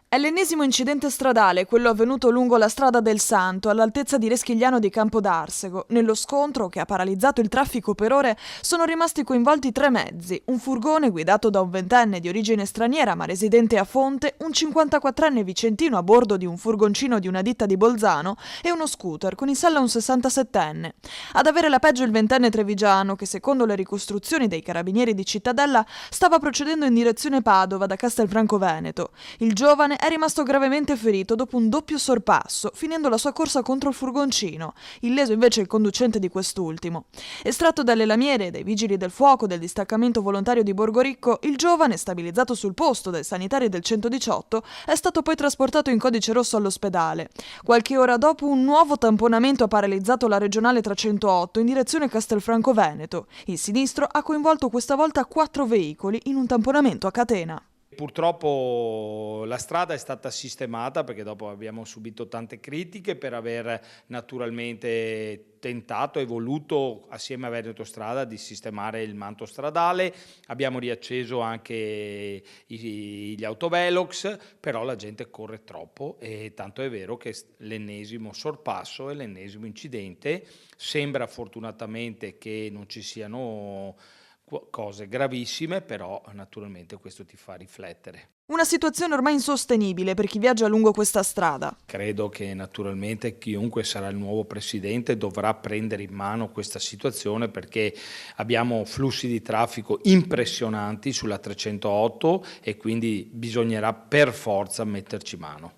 È l'ennesimo incidente stradale, quello avvenuto lungo la strada del Santo, all'altezza di Reschigliano di Campodarsego. Nello scontro, che ha paralizzato il traffico per ore, sono rimasti coinvolti 3 mezzi: un furgone guidato da un ventenne di origine straniera ma residente a Fonte, un 54enne vicentino a bordo di un furgoncino di una ditta di Bolzano e uno scooter con in sella un 67enne. Ad avere la peggio il ventenne trevigiano, che secondo le ricostruzioni dei carabinieri di Cittadella stava procedendo in direzione Padova da Castelfranco Veneto. Il giovane è rimasto gravemente ferito dopo un doppio sorpasso, finendo la sua corsa contro il furgoncino. Illeso invece il conducente di quest'ultimo. Estratto dalle lamiere e dai vigili del fuoco del distaccamento volontario di Borgoricco, il giovane, stabilizzato sul posto dai sanitari del 118, è stato poi trasportato in codice rosso all'ospedale. Qualche ora dopo un nuovo tamponamento ha paralizzato la regionale 308 in direzione Castelfranco Veneto. Il sinistro ha coinvolto questa volta 4 veicoli in un tamponamento a catena. Purtroppo la strada è stata sistemata perché dopo abbiamo subito tante critiche per aver naturalmente tentato e voluto assieme a Veneto Strada di sistemare il manto stradale. Abbiamo riacceso anche gli autovelox, però la gente corre troppo e tanto è vero che l'ennesimo sorpasso e l'ennesimo incidente. Sembra fortunatamente che non ci siano cose gravissime, però naturalmente questo ti fa riflettere. Una situazione ormai insostenibile per chi viaggia lungo questa strada. Credo che naturalmente chiunque sarà il nuovo presidente dovrà prendere in mano questa situazione perché abbiamo flussi di traffico impressionanti sulla 308 e quindi bisognerà per forza metterci mano.